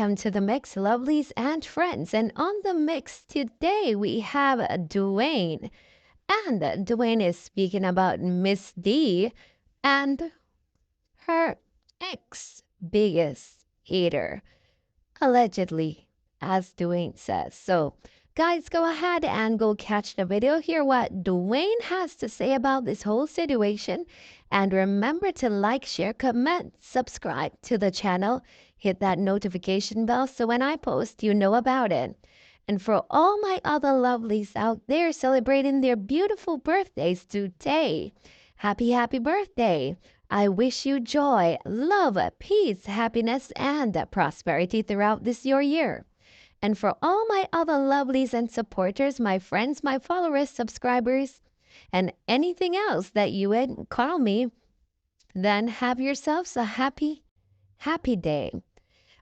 welcome to the mix, lovelies and friends. And on the mix today, we have Dwayne. And Dwayne is speaking about Miss D and her ex biggest hater, allegedly, as Dwayne says. So, guys, go ahead and go catch the video, hear what Dwayne has to say about this whole situation. And remember to like, share, comment, subscribe to the channel, hit that notification bell so when I post, you know about it. And for all my other lovelies out there celebrating their beautiful birthdays today, happy birthday. I wish you joy, love, peace, happiness, and prosperity throughout this your year. And for all my other lovelies and supporters, my friends, my followers, subscribers, and anything else that you would call me, then have yourselves a happy day.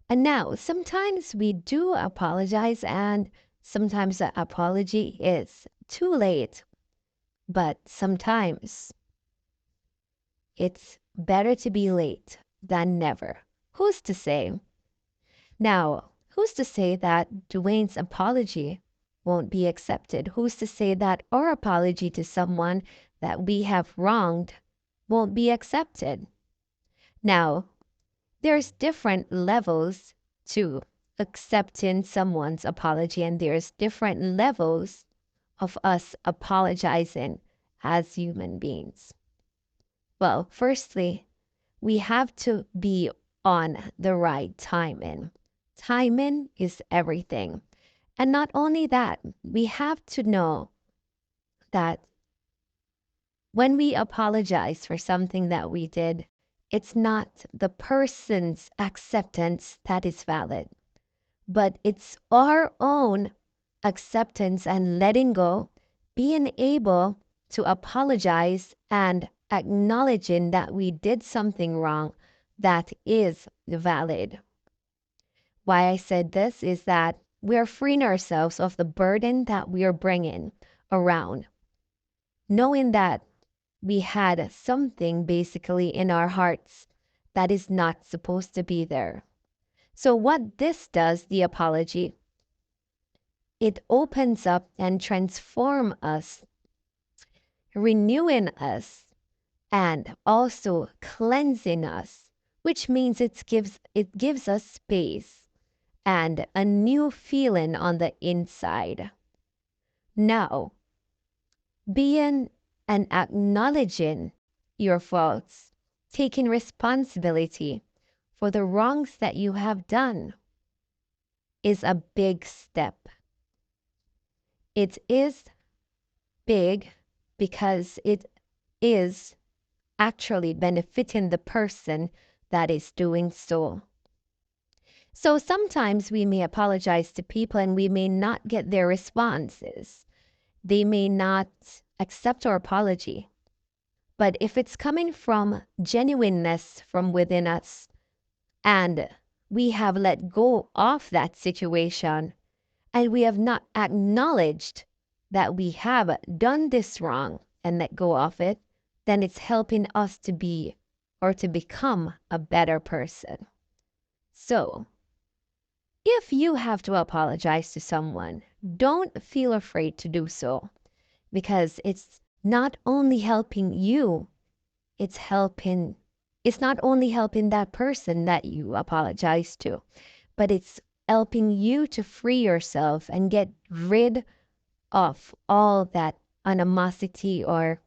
And now, sometimes we do apologize, and sometimes the apology is too late. But sometimes it's better to be late than never. Who's to say? Now, who's to say that Dwayne's apology won't be accepted? Who's to say that our apology to someone that we have wronged won't be accepted? Now, there's different levels to accepting someone's apology, and there's different levels of us apologizing as human beings. Well, firstly, we have to be on the right timing. Timing is everything. And not only that, we have to know that when we apologize for something that we did, it's not the person's acceptance that is valid, but it's our own acceptance and letting go, being able to apologize and acknowledging that we did something wrong that is valid. Why I said this is that we're freeing ourselves of the burden that we are bringing around, knowing that we had something basically in our hearts that is not supposed to be there. So, what this does, the apology, it opens up and transforms us, renewing us, and also cleansing us, which means it gives us space and a new feeling on the inside. Now, being and acknowledging your faults, taking responsibility for the wrongs that you have done is a big step. It is big because it is actually benefiting the person that is doing so. So sometimes we may apologize to people and we may not get their responses. They may not accept our apology. But if it's coming from genuineness from within us and we have let go of that situation and we have not acknowledged that we have done this wrong and let go of it, then it's helping us to be or to become a better person. So, if you have to apologize to someone, don't feel afraid to do so because it's not only helping you, it's not only helping that person that you apologize to, but it's helping you to free yourself and get rid of all that animosity or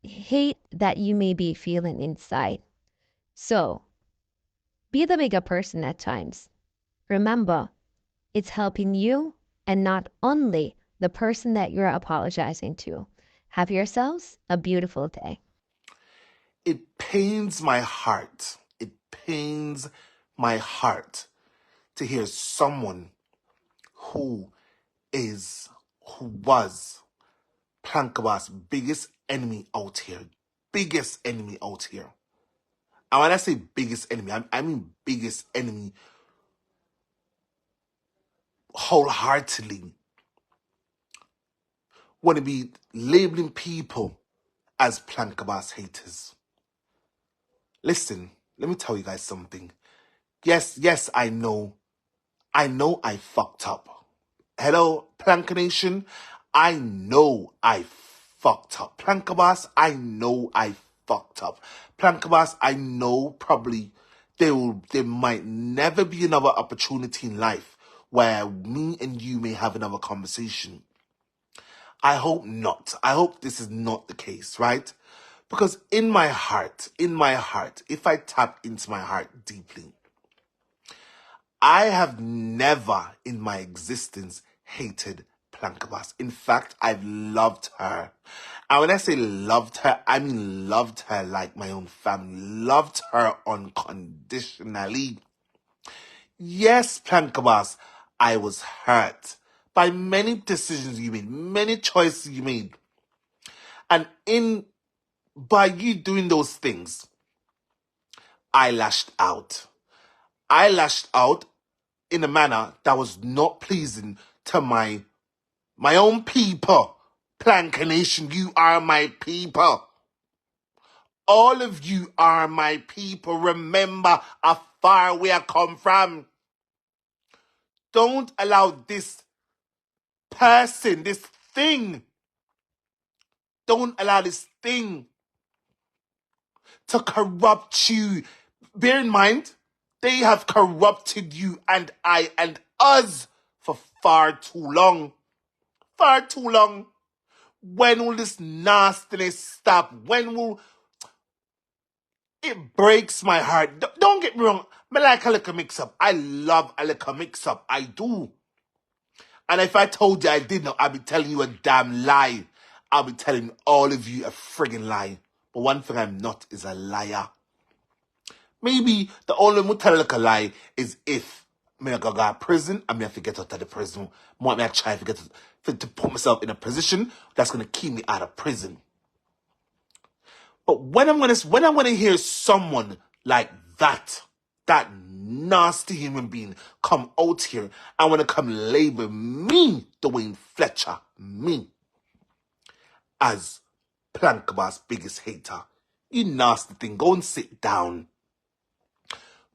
hate that you may be feeling inside. So, be the bigger person at times. Remember, it's helping you and not only the person that you're apologizing to. Have yourselves a beautiful day. It pains my heart. It pains my heart to hear someone who was Plankaba's biggest enemy out here. Biggest enemy out here. And when I say biggest enemy, I mean biggest enemy wholeheartedly. Want to be labeling people as Plankabas haters. Listen, let me tell you guys something. Yes, I know I know I fucked up. Hello, Plank Nation. I know I fucked up. Plankabas, I know I fucked up. Plankabas, I know probably there might never be another opportunity in life where me and you may have another conversation. I hope not. I hope this is not the case, right? Because in my heart, if I tap into my heart deeply, I have never in my existence hated Plankabas. In fact, I've loved her. And when I say loved her, I mean loved her like my own family. Loved her unconditionally. Yes, Plankabas, I was hurt by many decisions you made, many choices you made. And by you doing those things, I lashed out. I lashed out in a manner that was not pleasing to my own people. Plank Nation, you are my people. All of you are my people. Remember how far we have come from. Don't allow this person, this thing, don't allow this thing to corrupt you. Bear in mind, they have corrupted you and I and us for far too long. Far too long. When will this nastiness stop? When will... It breaks my heart. Don't get me wrong. I like a little mix-up. I love a little mix-up. I do. And if I told you I didn't, I'd be telling you a damn lie. I'll be telling all of you a friggin' lie. But one thing I'm not is a liar. Maybe the only way I tell like a lie is if I go to prison and I have to get out of the prison. More I try to put myself in a position that's gonna keep me out of prison. But when I'm gonna hear someone like that nasty human being come out here and wanna come label me, Dwayne Fletcher, me, as Plankabas' biggest hater, you nasty thing, go and sit down.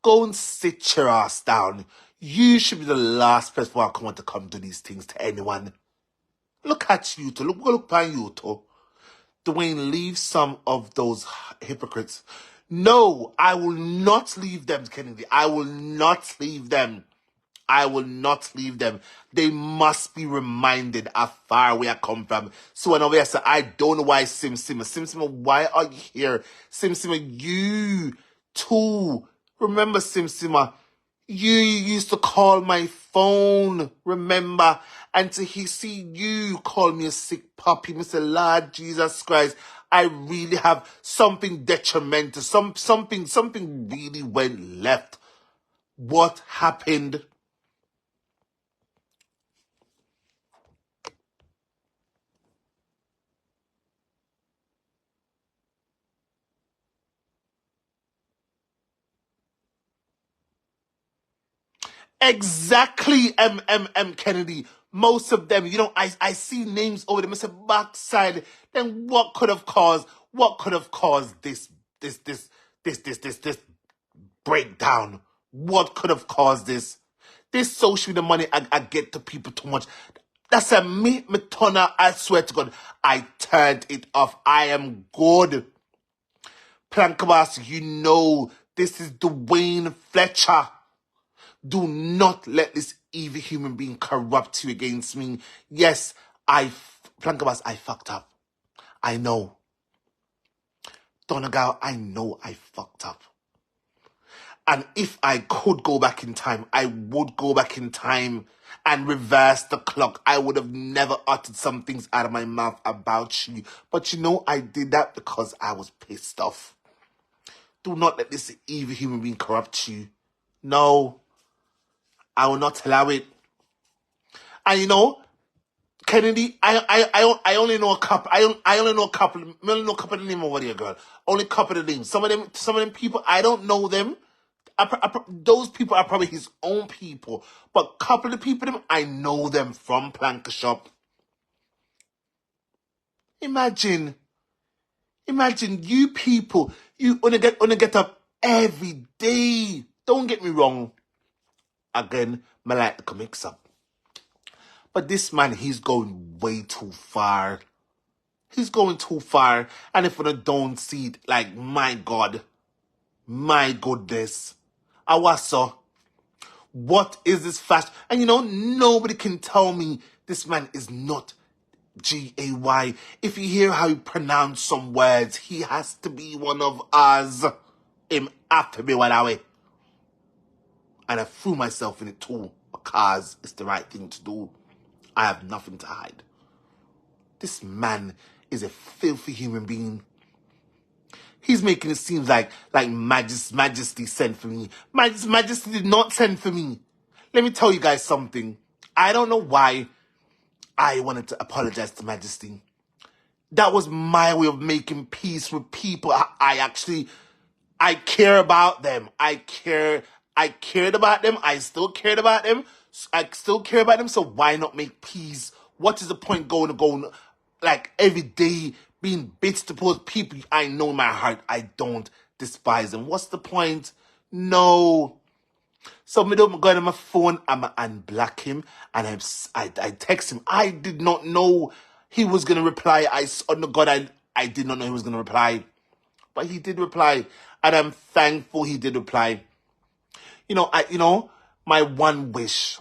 Go and sit your ass down. You should be the last person who want to come do these things to anyone. Look at you two. Look at you two. Dwayne, leave some of those hypocrites. No, I will not leave them, Kennedy. I will not leave them. I will not leave them. They must be reminded how far we have come from. So when I say, I don't know why Sim Simma, why are you here? Sim Simma, you too. Remember, Sim Simma, you used to call my phone, remember? And to see you call me a sick puppy, Mr. Lord Jesus Christ, I really have something detrimental. Something really went left. What happened? Exactly, Kennedy. Most of them, I see names over them. I said backside. Then what could have caused this breakdown? What could have caused this? This social media money I get to people too much. That's a me turner. I swear to God, I turned it off. I am good. Plankabas, this is Dwayne Fletcher. Do not let this evil human being corrupt you against me. Yes, Plankabas, I fucked up. I know. Donegal, I know I fucked up. And if I could go back in time, I would go back in time and reverse the clock. I would have never uttered some things out of my mouth about you. But I did that because I was pissed off. Do not let this evil human being corrupt you. No, I will not allow it. And Kennedy, I only know a couple. I only know a couple. I only know a couple of the names over there, girl. Only a couple of the names. Some of them people, I don't know them. Those people are probably his own people. But a couple of the people, I know them from Plank Shop. Imagine you people, you wanna get up every day. Don't get me wrong. again, I like to mix up. But this man, he's going way too far. He's going too far. And if I don't see it, like, my God, my goodness. Awaso, what is this fast? And nobody can tell me this man is not Gay. If you hear how he pronounce some words, he has to be one of us. Him have to be one way. And I threw myself in it too because it's the right thing to do. I have nothing to hide. This man is a filthy human being. He's making it seem like Majesty sent for me. Majesty did not send for me. Let me tell you guys something. I don't know why I wanted to apologize to Majesty. That was my way of making peace with people. I care about them. I cared about them. I still cared about them. I still care about them. So why not make peace? What is the point going like every day being bitched towards people I know in my heart I don't despise them? What's the point? No. So I don't go on my phone, I'm unblock him, and I text him. I did not know he was gonna reply. I did not know he was gonna reply, but he did reply, and I'm thankful he did reply. My one wish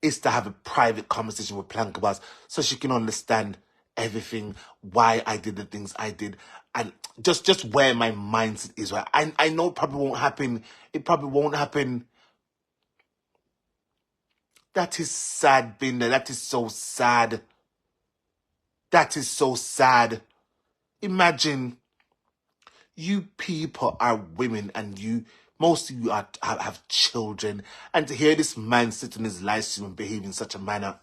is to have a private conversation with Plankabas so she can understand everything, why I did the things I did, and just where my mindset is. Right, I know it probably won't happen. It probably won't happen. That is sad, Binder. That is so sad. That is so sad. Imagine you people are women and most of you have children, and to hear this man sit in his live stream and behave in such a manner,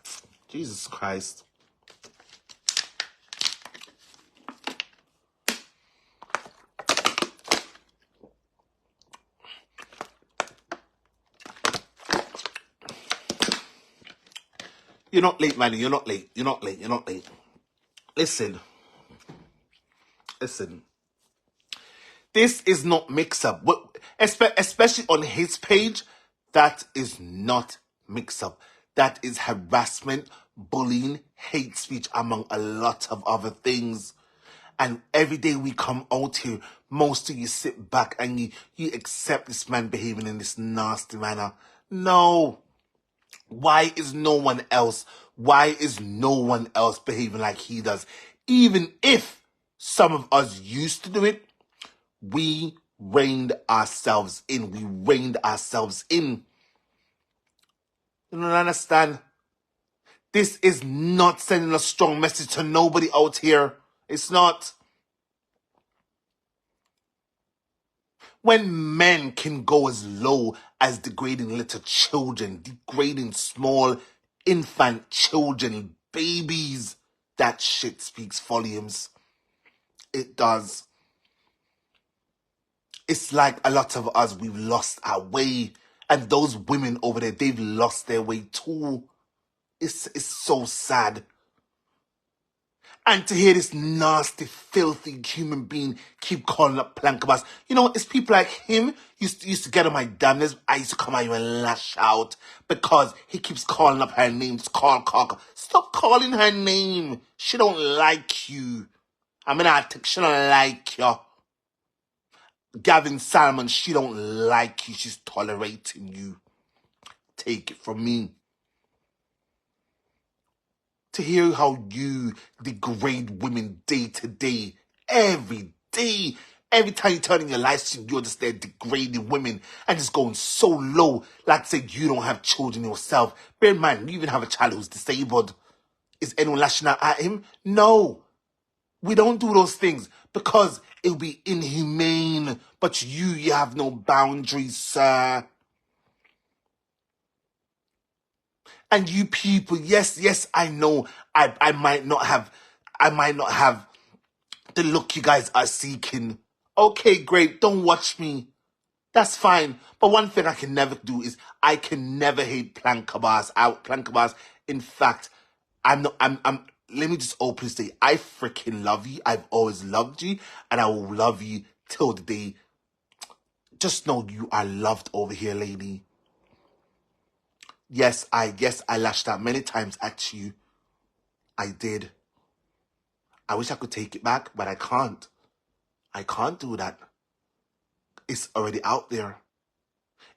Jesus Christ. You're not late, man. You're not late. You're not late. You're not late. Listen. This is not Mixup. Especially on his page, that is not Mixup. That is harassment, bullying, hate speech, among a lot of other things. And every day we come out here, most of you sit back and you accept this man behaving in this nasty manner. No. Why is no one else behaving like he does? Even if some of us used to do it, we reined ourselves in. You don't understand? This is not sending a strong message to nobody out here. It's not. When men can go as low as degrading little children, degrading small infant children, babies, that shit speaks volumes. It does. It's like a lot of us, we've lost our way. And those women over there, they've lost their way too. It's so sad. And to hear this nasty, filthy human being keep calling up Plankabas. It's people like him used to get on my damn nerves. I used to come out here and lash out because he keeps calling up her name. Call. Stop calling her name. She don't like you. She don't like you. Gavin Salmon, she don't like you. She's tolerating you. Take it from me. To hear how you degrade women day to day, every day. Every time you turn in your live stream, you're just there degrading women and just going so low. Like say you don't have children yourself. Bear in mind, you even have a child who's disabled. Is anyone lashing out at him? No. We don't do those things because it would be inhumane. But you have no boundaries, sir. And you people, yes, I know I might not have the look you guys are seeking. Okay, great, don't watch me. That's fine. But one thing I can never do is I can never hate Plankabas. In fact, let me just openly say, I freaking love you. I've always loved you, and I will love you till the day just know you are loved over here, lady. Yes, I lashed out many times at you. I did. I wish I could take it back, but I can't. I can't do that. It's already out there.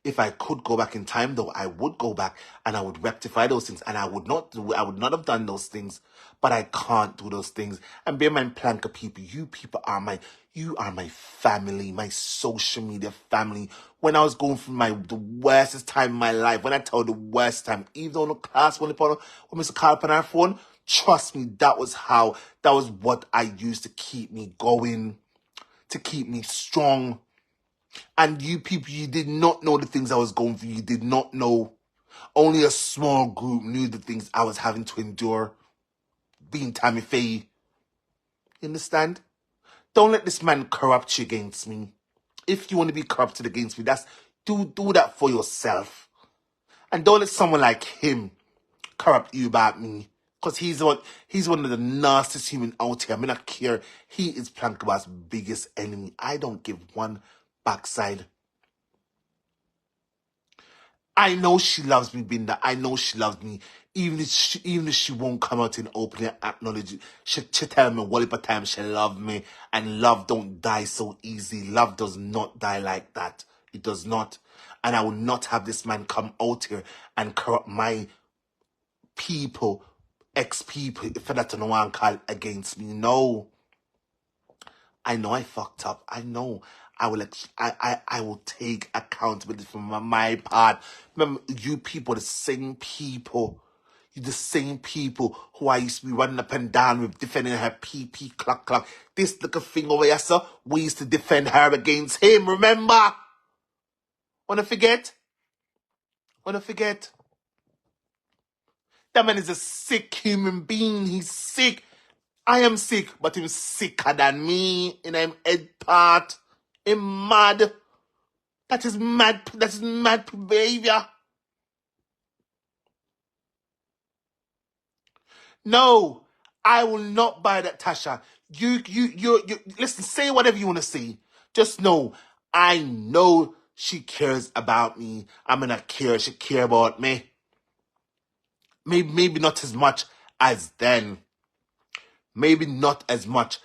If I could go back in time, though, I would go back and I would rectify those things, and I would not have done those things. But I can't do those things. And bear in mind, Planka people, you are my family, my social media family. When I was going through the worstest time in my life, when I tell the worst time, even on the class when Mr. Carl on our phone, trust me, that was what I used to keep me going, to keep me strong. And you people, you did not know the things I was going through. You did not know. Only a small group knew the things I was having to endure. Being Tammy Faye. You understand? Don't let this man corrupt you against me. If you want to be corrupted against me, do that for yourself. And don't let someone like him corrupt you about me. Because he's one of the nastiest human out here. I mean, I care. He is Plankaba's biggest enemy. I don't give one backside. I know she loves me, Binda. I know she loves me. Even if she won't come out and openly acknowledge it, she tell me what if a time she love me. And love don't die so easy. Love does not die like that. It does not. And I will not have this man come out here and corrupt my people, ex-people, if that's no one call against me. No. I know I fucked up. I know. I will take accountability for my part. Remember, you people, the same people. You're the same people who I used to be running up and down with, defending her PP clock clock. This little thing over here, sir, we used to defend her against him, remember? Wanna forget? Wanna forget? That man is a sick human being. He's sick. I am sick, but he's sicker than me in him head part. Him mad. That is mad. That is mad behavior. No, I will not buy that, Tasha. You, listen, say whatever you want to say. Just know, I know she cares about me. I'm gonna care. She care about me. Maybe not as much as then. Maybe not as much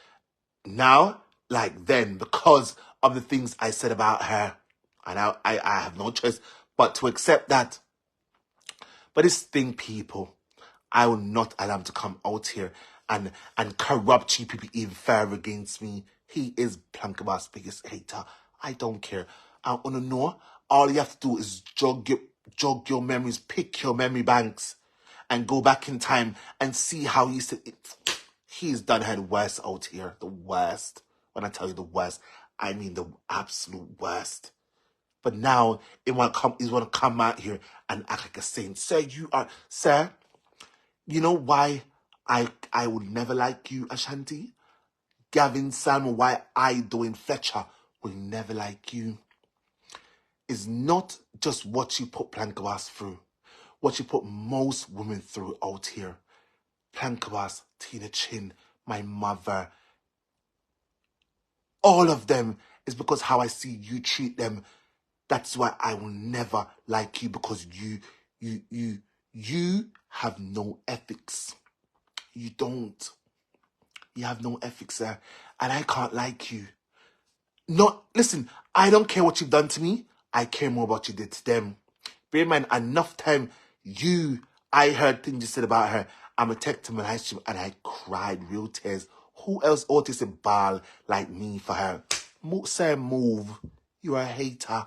now like then because of the things I said about her. And I have no choice but to accept that. But this thing, people, I will not allow him to come out here and corrupt you people even further against me. He is Plankaba's biggest hater. I don't care. I want to know. All you have to do is jog your memories, pick your memory banks, and go back in time and see how he said it. He's done her the worst out here. The worst. When I tell you the worst, I mean the absolute worst. But now he's want to come out here and act like a saint. Sir, you know why I would never like you, Ashanti? Gavin Salmon, why I, Dwayne Fletcher, will never like you. Is not just what you put Plankawas through. What you put most women through out here. Plankawas, Tina Chin, my mother. All of them is because how I see you treat them. That's why I will never like you, because you have no ethics. You don't. You have no ethics, sir. And I can't like you. Listen, I don't care what you've done to me. I care more about what you did to them. Bear in mind, enough time I heard things you said about her. I'm a tech to my high school and I cried real tears. Who else ought to say ball like me for her? Sir, move. You are a hater.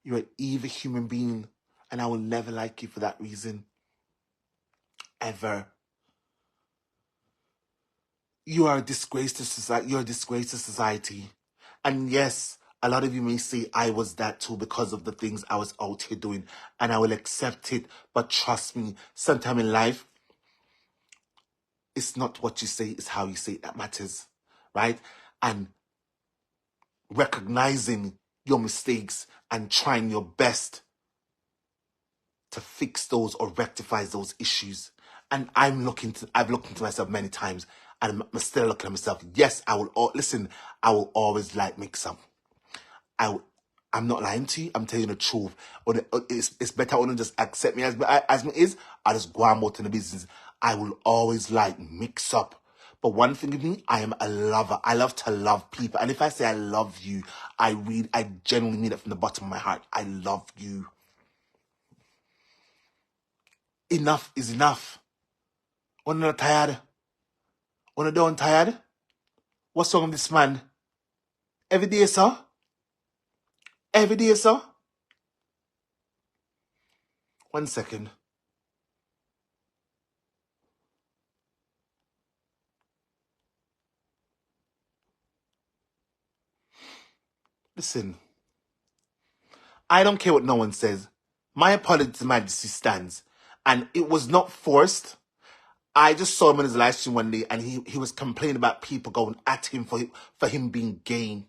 You're an evil human being. And I will never like you for that reason. Ever. You are a disgrace to society. You're a disgrace to society. And yes, a lot of you may say I was that too because of the things I was out here doing. And I will accept it. But trust me, sometime in life, it's not what you say, it's how you say it that matters. Right? And recognizing your mistakes and trying your best to fix those or rectify those issues. And I've looked into myself many times and I'm still looking at myself. Yes, I will always like Mixup. I'm not lying to you. I'm telling you the truth. It's better I don't just accept me as me is. I just go out in the business. I will always like mix up. But one thing with me, I am a lover. I love to love people. And if I say I love you, I genuinely mean it from the bottom of my heart. I love you. Enough is enough. When you're tired, when you're done tired, what's wrong with this man? Every day, sir? Every day, sir? 1 second. Listen, I don't care what no one says. My apology to Majesty stands. And it was not forced. I just saw him in his live stream one day and he was complaining about people going at him for him being gay.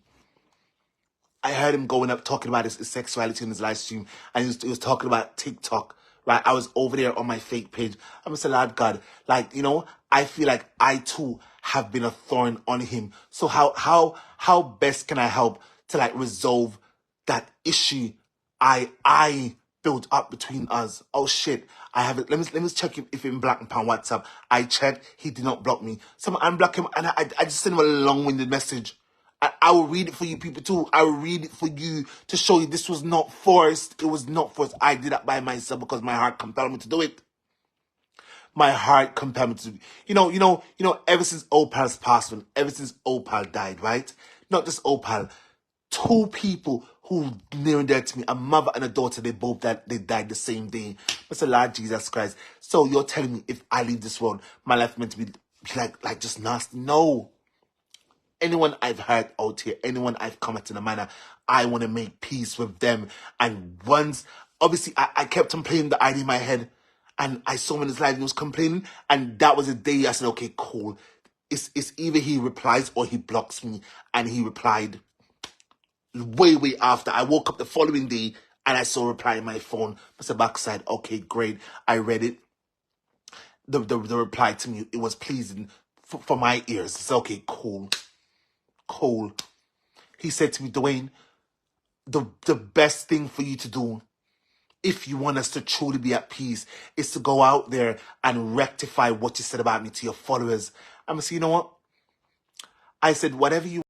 I heard him going up talking about his sexuality in his live stream, and he was talking about TikTok, right? I was over there on my fake page. I'm just a lad, God, like, you know, I feel like I too have been a thorn on him. So how best can I help to like resolve that issue I built up between us? Oh shit, I have it. Let me check if in black and pound WhatsApp. I checked, he did not block me. So I unblock him, and I just sent him a long-winded message. I will read it for you people too. I will read it for you to show you this was not forced. It was not forced. I did that by myself because my heart compelled me to do it. My heart compelled me to. Ever since Opal's passed, ever since Opal died, right? Not just Opal. Two people who near and dear to me, a mother and a daughter, they both died. They died the same day. Mr. Lord Jesus Christ. So you're telling me if I leave this world, my life meant to be like just nasty? No. Anyone I've hurt out here, anyone I've come at in a manner, I want to make peace with them. And once, obviously, I kept on playing the idea in my head, and I saw him in his life, and he was complaining, and that was the day I said, okay, cool. It's either he replies or he blocks me, and he replied way after. I woke up the following day, and I saw a reply on my phone. Mr. Backside, okay, great. I read it. The reply to me, it was pleasing for my ears. It's okay, cool. He said to me, Dwayne, the best thing for you to do, if you want us to truly be at peace, is to go out there and rectify what you said about me to your followers. I'm going to say, you know what? I said, whatever you